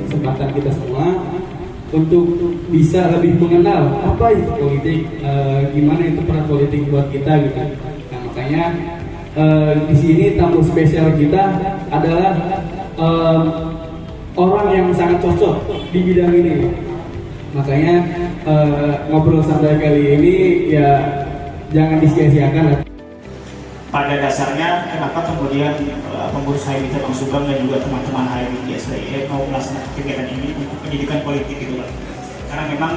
Kesempatan kita semua untuk bisa lebih mengenal apa itu politik, gimana itu peran politik buat kita gitu. Nah makanya di sini tamu spesial kita adalah orang yang sangat cocok di bidang ini. Makanya ngobrol santai kali ini ya jangan disia-siakan. Pada dasarnya, kenapa kemudian pengurus HMI Bang Sugeng dan juga teman-teman HMI di SDIE mau melaksanakan kegiatan ini untuk pendidikan politik gitu Pak? Karena memang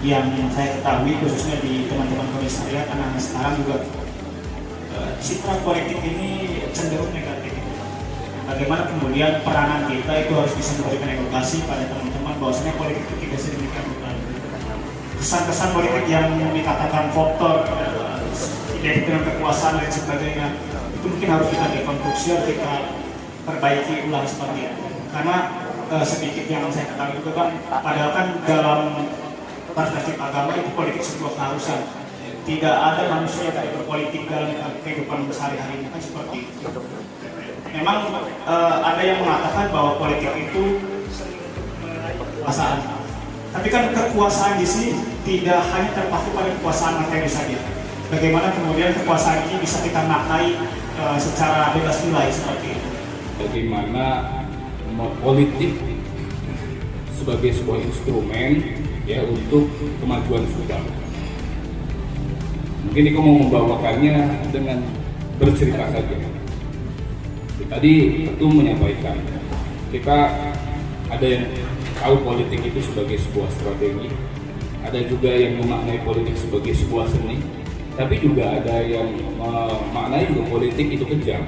yang saya ketahui khususnya di teman-teman komisariat anak-anak sekarang juga citra politik ini cenderung negatif. Bagaimana kemudian peranan kita itu harus bisa memberikan edukasi pada teman-teman bahwasanya politik itu tidak sedemikian rupa. Kesan-kesan politik yang dikatakan faktor identik dengan kekuasaan dan sebagainya itu mungkin harus kita dekonstruksi, harus kita perbaiki ulang seperti itu. Karena sedikit yang saya ketahui juga Bang, padahal kan dalam perspektif agama itu politik sebuah keharusan. Tidak ada manusia yang tidak berpolitik dalam kehidupan sehari-hari kan seperti itu. Memang ada yang mengatakan bahwa politik itu kekuasaan. Tapi kan kekuasaan di sini tidak hanya terpaku pada kekuasaan materi saja. Bagaimana kemudian kekuasaan ini bisa kita maknai secara bebas nilai seperti itu. Bagaimana politik sebagai sebuah instrumen ya untuk kemajuan sudah. Mungkin Niko mau membawakannya dengan bercerita saja. Tadi Ketum menyampaikan kita ada yang tahu politik itu sebagai sebuah strategi, ada juga yang memaknai politik sebagai sebuah seni. Tapi juga ada yang memaknai juga politik itu kejam.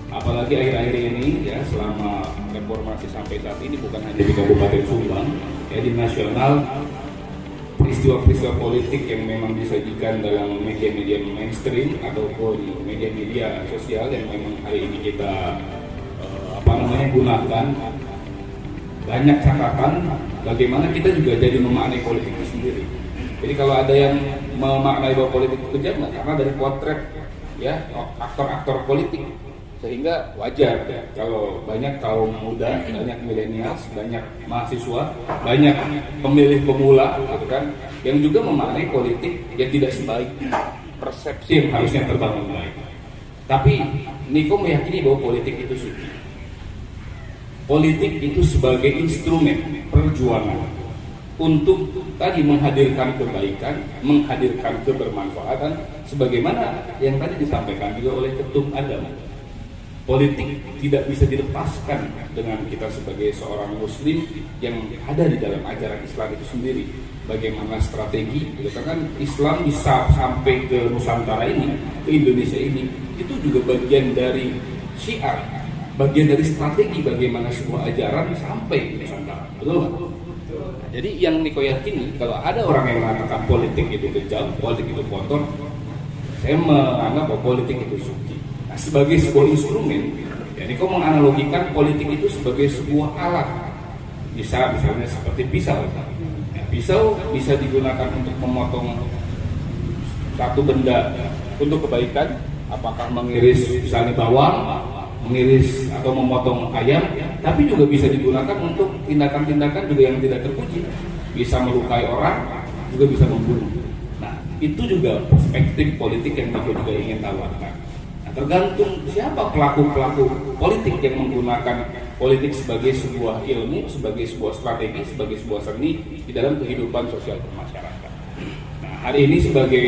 Apalagi akhir-akhir ini ya selama reformasi sampai saat ini bukan hanya di Kabupaten Subang, ya di nasional peristiwa-peristiwa politik yang memang disajikan dalam media-media mainstream ataupun media-media sosial yang memang hari ini kita gunakan banyak catatan bagaimana kita juga jadi memaknai politik itu sendiri. Jadi kalau ada yang memaknai bahwa politik itu kejam, karena dari potret ya aktor-aktor politik, sehingga wajar ya, kalau banyak kaum muda, banyak milenial, banyak mahasiswa, banyak pemilih pemula, gitu kan, yang juga memaknai politik yang tidak sebaik persepsi yang harusnya terbangun baik. Tapi Niko meyakini bahwa politik itu suci. Politik itu sebagai instrumen perjuangan untuk tadi menghadirkan kebaikan, menghadirkan kebermanfaatan, sebagaimana yang tadi disampaikan juga oleh Ketum Adam. Politik tidak bisa dilepaskan dengan kita sebagai seorang Muslim yang ada di dalam ajaran Islam itu sendiri. Bagaimana strategi, kan Islam bisa sampai ke Nusantara ini, ke Indonesia ini, itu juga bagian dari syiar, bagian dari strategi bagaimana sebuah ajaran sampai ke Nusantara. Betul nggak? Jadi yang Niko yakini, kalau ada orang yang mengatakan politik itu kejam, politik itu kotor, saya menganggap bahwa politik itu suci. Nah, sebagai sebuah instrumen, ya Niko menganalogikan politik itu sebagai sebuah alat. Bisa misalnya seperti pisau. Ya, pisau bisa digunakan untuk memotong satu benda untuk kebaikan, apakah mengiris misalnya bawang, mengiris atau memotong ayam, tapi juga bisa digunakan untuk tindakan-tindakan juga yang tidak terpuji, bisa melukai orang, juga bisa membunuh. Nah, itu juga perspektif politik yang Niko juga ingin tawarkan. Nah, tergantung siapa pelaku-pelaku politik yang menggunakan politik sebagai sebuah ilmu, sebagai sebuah strategi, sebagai sebuah seni di dalam kehidupan sosial bermasyarakat. Nah, hari ini sebagai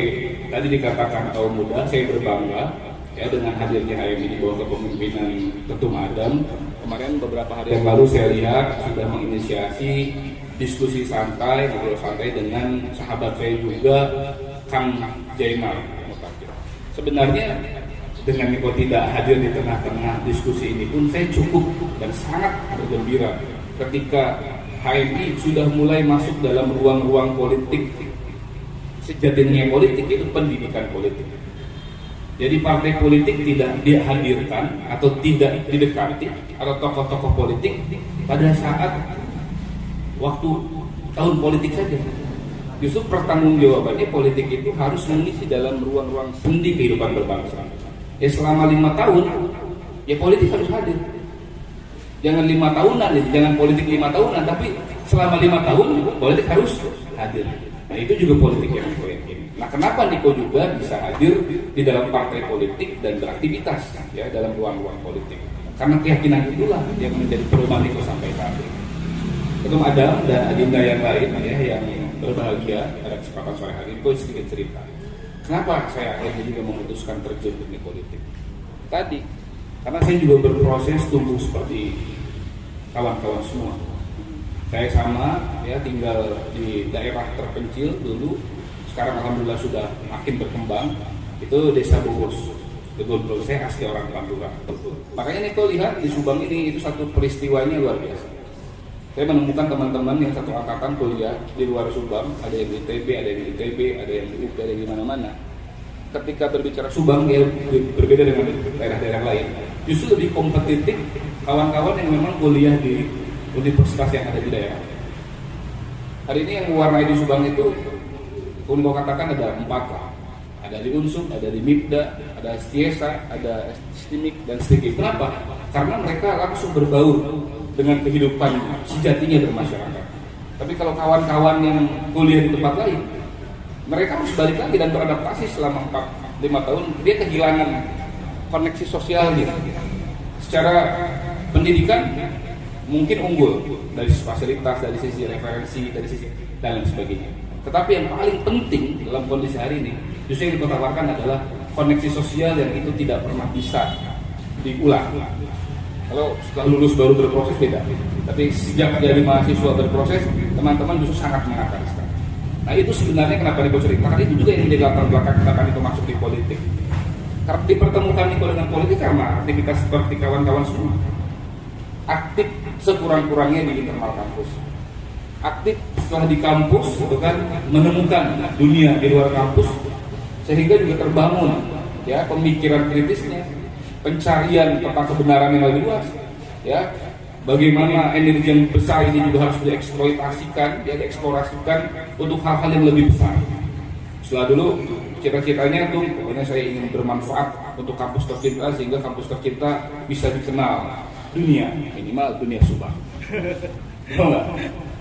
tadi dikatakan kaum muda, saya berbangga ya dengan hadirnya HMI di bawah kepemimpinan Ketum Adam. Kemarin beberapa hari yang lalu saya lihat sudah menginisiasi diskusi santai, ngobrol santai dengan sahabat saya juga, Kang Jainal. Sebenarnya dengan Niko tidak hadir di tengah-tengah diskusi ini pun saya cukup dan sangat bergembira ketika HMI sudah mulai masuk dalam ruang-ruang politik. Sejatinya politik itu pendidikan politik. Jadi partai politik tidak dihadirkan atau tidak didekati atau tokoh-tokoh politik pada saat waktu tahun politik saja. Justru pertanggungjawabannya politik itu harus mengisi dalam ruang-ruang sendi kehidupan berbangsa. Ya selama 5 tahun, ya politik harus hadir. Jangan 5 tahunan, ya, jangan politik 5 tahunan, tapi selama 5 tahun politik harus hadir. Nah itu juga politik yang Niko yakin. Nah kenapa Niko juga bisa hadir di dalam partai politik dan beraktivitas ya dalam ruang-ruang politik? Karena keyakinan itulah yang menjadi perubahan Niko sampai saat ini. Ketum Adam dan agenda yang lain ya yang berbahagia pada kesempatan sore hari ini, Niko sedikit cerita. Kenapa saya akhirnya juga memutuskan terjun ke politik? Tadi, karena saya juga berproses tumbuh seperti kawan-kawan semua. Saya sama, ya tinggal di daerah terpencil dulu. Sekarang alhamdulillah sudah makin berkembang. Itu Desa Bogos. Betul-betul saya asli orang Pantura. Makanya Niko lihat di Subang ini itu satu peristiwanya luar biasa. Saya menemukan teman-teman yang satu angkatan kuliah di luar Subang, ada yang di ITB, ada yang di ITB, ada yang di UP, ada yang di mana-mana. Ketika berbicara Subang, ya berbeda dengan daerah-daerah lain. Justru lebih kompetitif kawan-kawan yang memang kuliah di universitas yang ada di daerah. Hari ini yang mewarnai di Subang itu, kalau mau katakan ada 4 lah. Ada di Unsum, ada di MIPDA, ada Stiesa, ada Stimik, dan Stigik. Kenapa? Karena mereka langsung berbaur dengan kehidupan sejatinya bermasyarakat. Tapi kalau kawan-kawan yang kuliah di tempat lain, mereka harus balik lagi dan beradaptasi selama 4-5 tahun. Dia kehilangan koneksi sosialnya. Secara pendidikan mungkin unggul dari sisi fasilitas, dari sisi referensi, dari sisi dan lain sebagainya. Tetapi yang paling penting dalam kondisi hari ini, justru yang ditawarkan adalah koneksi sosial yang itu tidak pernah bisa diulang. Kalau setelah lulus baru berproses beda. Tapi sejak jadi mahasiswa berproses, teman-teman justru sangat mengakar sekali. Nah itu sebenarnya kenapa Niko ceritakan, itu juga yang menjadi latar belakang kenapa Niko masuk di politik. Karena dipertemukan Niko dengan politik karena aktivitas seperti kawan-kawan semua. Aktif sekurang-kurangnya di internal kampus. Aktif setelah di kampus, itu kan menemukan dunia di luar kampus, sehingga juga terbangun ya pemikiran kritisnya. Pencarian tentang kebenaran yang lebih luas, ya. Bagaimana energi yang besar ini juga harus dieksploitasikan, dieksplorasikan untuk hal-hal yang lebih besar. Setelah dulu cita-citanya tuh, pokoknya saya ingin bermanfaat untuk kampus tercinta sehingga kampus tercinta bisa dikenal dunia, minimal dunia Subang.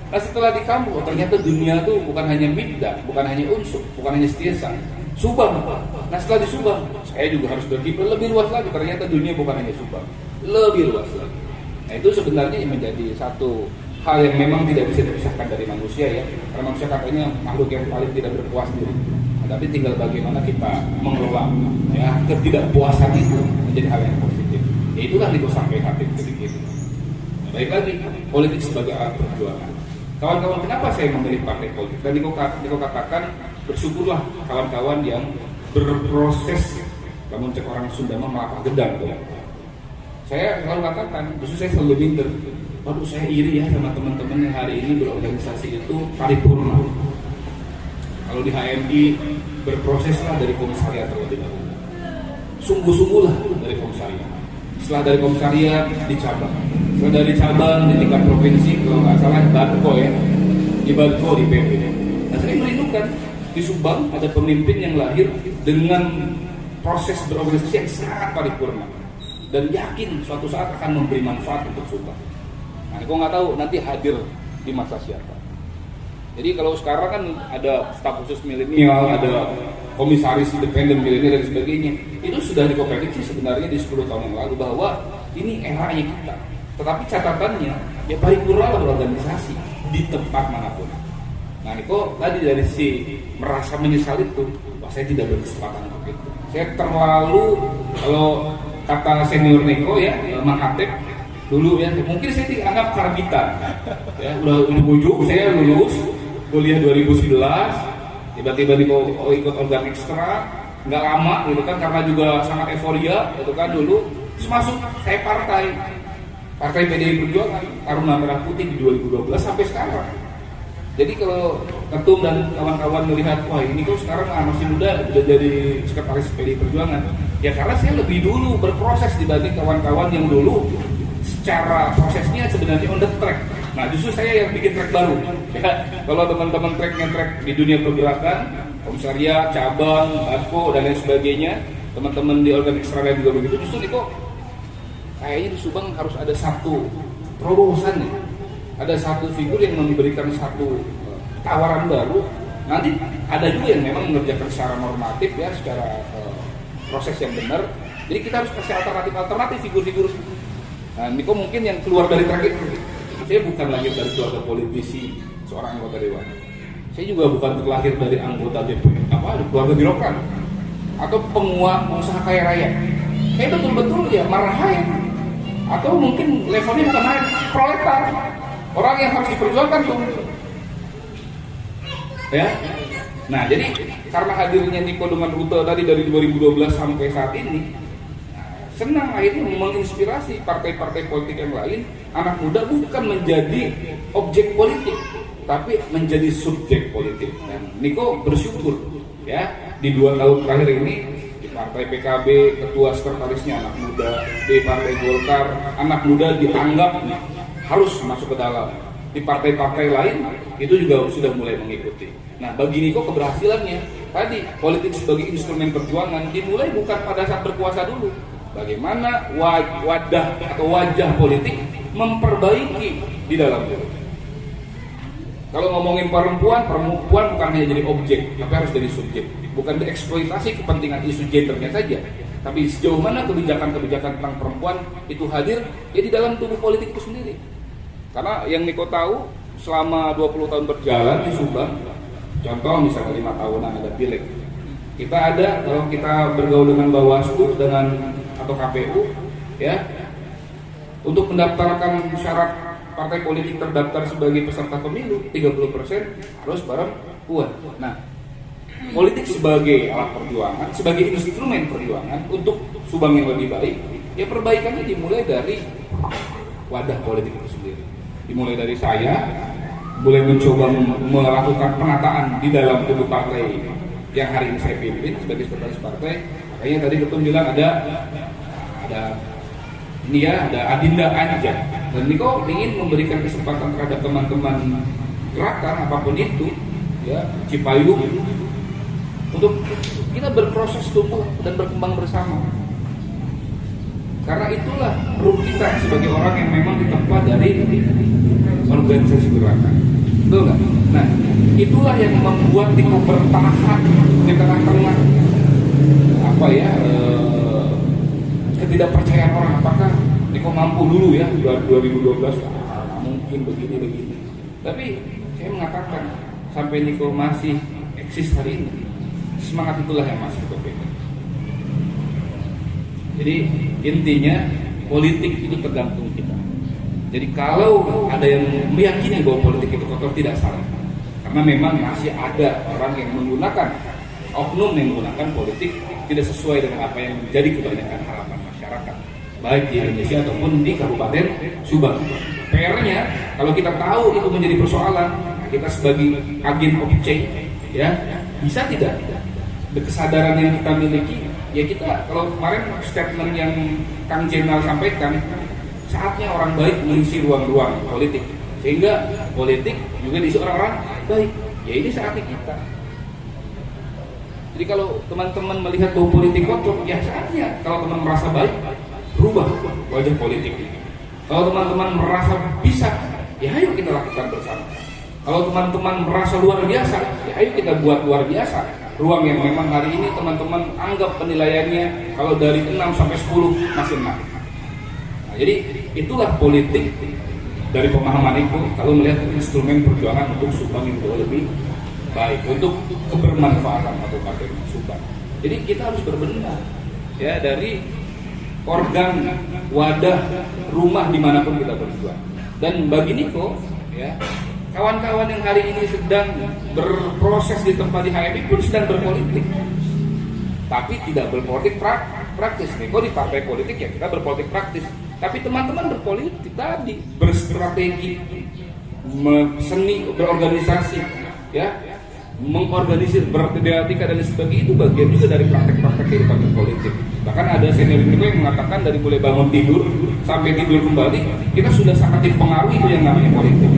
Nah setelah di kampus, ternyata dunia tuh bukan hanya MIPDA, bukan hanya Unsur, bukan hanya Stiesa. Subang. Nah setelah di Subang, saya juga harus berkiprah lebih luas lagi. Ternyata dunia bukan hanya Subang, lebih luas lagi. Nah itu sebenarnya menjadi satu hal yang memang tidak bisa dipisahkan dari manusia ya. Karena manusia katanya makhluk yang paling tidak berpuas diri. Nah, tapi tinggal bagaimana kita mengelola ya ketidakpuasan itu menjadi hal yang positif. Ya itulah Niko sampai hati sedikit. Nah, baik lagi politik sebagai alat perjuangan. Kawan-kawan, kenapa saya memilih partai politik? Dan Niko katakan bersyukurlah kawan-kawan yang berproses, namun cek orang Sunda melapah gedang. Saya selalu katakan, justru saya selalu minder. Waduh saya iri ya sama teman-teman yang hari ini berorganisasi itu paripurna. Kalau di HMI berproseslah dari komisariat terlebih dahulu. Sungguh-sungguhlah dari komisariat. Setelah dari komisariat di cabang. Setelah dari cabang di tingkat provinsi, kalau nggak salah Badko ya, di Badko di PP. Nah saya merindukan di Subang ada pemimpin yang lahir dengan proses berorganisasi yang sangat paripurna dan yakin suatu saat akan memberi manfaat untuk Subang. Nah, aku nggak tahu nanti hadir di masa siapa. Jadi kalau sekarang kan ada staf khusus milenial, ada komisaris independen milenial dan sebagainya, itu sudah diprediksi sebenarnya di 10 tahun yang lalu bahwa ini eranya kita. Tetapi catatannya ya paripurna berorganisasi di tempat manapun. Nah, Niko tadi dari si merasa menyesal itu, wah saya tidak berkesempatan untuk itu. Saya terlalu, kalau kata senior Niko ya, Mang Atep dulu ya, mungkin saya dianggap karbitan. Ya, udah ujung saya lulus kuliah 2011, tiba-tiba Niko ikut organ ekstra, nggak lama gitu kan, karena juga sangat euforia gitu kan dulu. Terus masuk saya partai PDI Perjuangan Taruna Merah Putih di 2012 sampai sekarang. Jadi kalau ketum dan kawan-kawan melihat, wah ini kok sekarang masih muda sudah jadi sekretaris PDI Perjuangan, ya karena saya lebih dulu berproses dibanding kawan-kawan yang dulu secara prosesnya sebenarnya on the track. Nah justru saya yang bikin track baru. Ya, kalau teman-teman track di dunia pergerakan, komisariat, cabang, adko dan lain sebagainya, teman-teman di organ ekstrakurikuler juga begitu. Justru Niko kayaknya di Subang harus ada satu terobosan nih, ada satu figur yang memberikan satu tawaran baru. Nanti ada juga yang memang mengerjakan secara normatif ya, secara proses yang benar. Jadi kita harus kasih alternatif figur-figur. Nah, Niko mungkin yang keluar dari terakhir, saya bukan lahir dari keluarga politisi, seorang anggota dewan. Saya juga bukan terlahir dari anggota keluarga birokrat atau pengusaha kaya raya. Saya betul-betul ya marhain, atau mungkin levelnya bukan main, proletar, orang yang harus diperjuangkan tuh. Ya. Nah, jadi karena hadirnya Niko dengan rute tadi dari 2012 sampai saat ini, senang akhirnya menginspirasi partai-partai politik yang lain. Anak muda bukan menjadi objek politik, tapi menjadi subjek politik. Dan Niko bersyukur ya di 2 tahun terakhir ini di partai PKB ketua sekretarisnya anak muda, di partai Golkar anak muda dianggap harus masuk ke dalam. Di partai-partai lain itu juga sudah mulai mengikuti. Nah, bagi Niko keberhasilannya tadi politik sebagai instrumen perjuangan dimulai bukan pada saat berkuasa dulu. Bagaimana wadah atau wajah politik memperbaiki di dalam politik. Kalau ngomongin perempuan bukan hanya jadi objek, tapi harus jadi subjek. Bukan dieksploitasi kepentingan isu gendernya saja, tapi sejauh mana kebijakan-kebijakan tentang perempuan itu hadir ya di dalam tubuh politik itu sendiri. Karena yang Niko tahu selama 20 tahun berjalan di Subang, contoh misalnya 5 tahunan ada pileg. Kita ada, kalau kita bergaul dengan Bawaslu atau KPU ya, untuk mendaftarkan syarat partai politik terdaftar sebagai peserta pemilu 30% harus perempuan. Nah, politik sebagai alat perjuangan, sebagai instrumen perjuangan untuk Subang yang lebih baik, ya perbaikannya dimulai dari wadah politik itu sendiri. Dimulai dari saya, mulai mencoba melakukan penataan di dalam tubuh partai yang hari ini saya pimpin sebagai sekretaris partai. Makanya tadi Ketum bilang ada Adinda Anja. Dan Niko ingin memberikan kesempatan terhadap teman-teman gerakan apapun itu, ya Cipayung, untuk kita berproses tumbuh dan berkembang bersama. Karena itulah ruh kita sebagai orang yang memang ditempa dari organisasi gerakan. Betul nggak? Nah, itulah yang membuat Niko bertahan di tengah-tengah ketidakpercayaan orang. Apakah Niko mampu dulu ya 2012? Mungkin begini. Tapi saya mengatakan sampai Niko masih eksis hari ini, semangat itulah yang masih Niko pegang. Jadi intinya politik itu tergantung kita. Jadi kalau ada yang meyakini bahwa politik itu kotor, tidak salah. Karena memang masih ada orang yang menggunakan, oknum yang menggunakan politik tidak sesuai dengan apa yang menjadi kebanyakan harapan masyarakat, baik di Indonesia ataupun di Kabupaten Subang. PR-nya, kalau kita tahu itu menjadi persoalan, kita sebagai agen of change, ya bisa tidak kesadaran yang kita miliki. Ya kita, kalau kemarin statement yang Kang Jenal sampaikan, saatnya orang baik mengisi ruang-ruang politik, sehingga politik juga diisi orang-orang baik. Ya ini saatnya kita. Jadi kalau teman-teman melihat bahwa politik kotor, ya saatnya kalau teman merasa baik, rubah wajah politik ini. Kalau teman-teman merasa bisa, ya ayo kita lakukan bersama. Kalau teman-teman merasa luar biasa, ya ayo kita buat luar biasa. Ruang yang memang hari ini teman-teman anggap penilaiannya kalau dari 6 sampai 10 masih 6. Nah, jadi itulah politik dari pemahaman itu kalau melihat instrumen perjuangan untuk Subang yang jauh lebih baik, untuk kebermanfaatan Kabupaten Subang. Jadi kita harus berbenah ya dari organ, wadah, rumah dimanapun kita berjuang. Dan bagi Niko, ya kawan-kawan yang hari ini sedang berproses di tempat di HMI pun sedang berpolitik, tapi tidak berpolitik praktis. Niko di partai politik ya kita berpolitik praktis, tapi teman-teman berpolitik tadi, berstrategi, seni, berorganisasi, ya, mengorganisir, beretika dan sebagainya, itu bagian juga dari praktek-praktek kehidupan berpolitik. Bahkan ada senior Niko yang mengatakan dari mulai bangun tidur sampai tidur kembali, kita sudah sangat dipengaruhi itu yang namanya politik.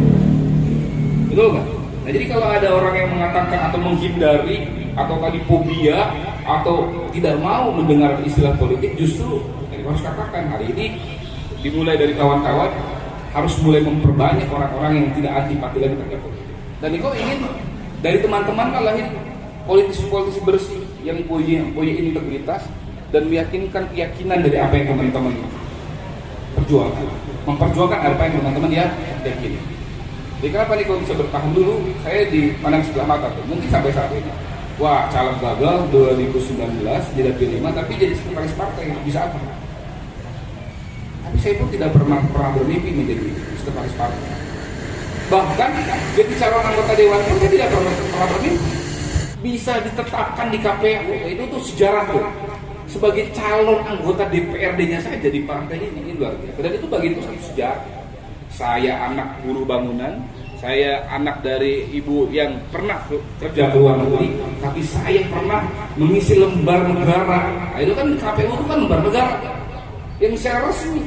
Jadi betul nggak? Nah jadi kalau ada orang yang mengatakan atau menghindari atau tadi fobia atau tidak mau mendengar istilah politik, justru saya harus katakan hari ini dimulai dari kawan-kawan harus mulai memperbanyak orang-orang yang tidak antipati lagi terhadap politik. Dan Niko ingin dari teman-teman kan lahir politisi-politisi bersih yang punya integritas dan meyakinkan keyakinan dari apa yang teman-teman perjuangkan, memperjuangkan apa yang teman-teman ya yakini. Jadi kenapa nih kalau bisa bertahan dulu? Saya dipandang sebelah mata tuh, mungkin sampai saat ini. Wah, calon gagal 2019 tidak pilih 5 tapi jadi sekretaris partai, bisa apa? Tapi saya pun tidak pernah bermimpi menjadi sekretaris partai. Bahkan jadi calon anggota dewan pun saya tidak pernah bermimpi. Bisa ditetapkan di KPU, itu tuh sejarah tuh. Sebagai calon anggota DPRD-nya saja di partai ini luar biasa. Dan itu bagi itu satu sejarah. Saya anak buruh bangunan, saya anak dari ibu yang pernah kerja ke luar negeri, tapi saya pernah mengisi lembar negara. Nah, itu kan KPU itu kan lembar negara yang secara resmi,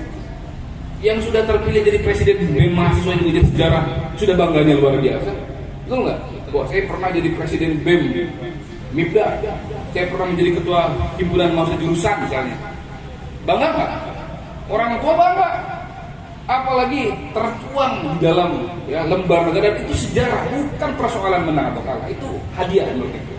yang sudah terpilih jadi presiden BEM mahasiswa yang menjadi sejarah, sudah bangganya luar biasa. Betul nggak? Wah, saya pernah jadi presiden BEM MIPDA, saya pernah menjadi ketua himpunan mahasiswa jurusan misalnya. Bangga nggak? Orang tua bangga. Apalagi tertuang di dalam lembar negara, dan itu sejarah, bukan persoalan menang atau kalah, itu hadiah menurut saya.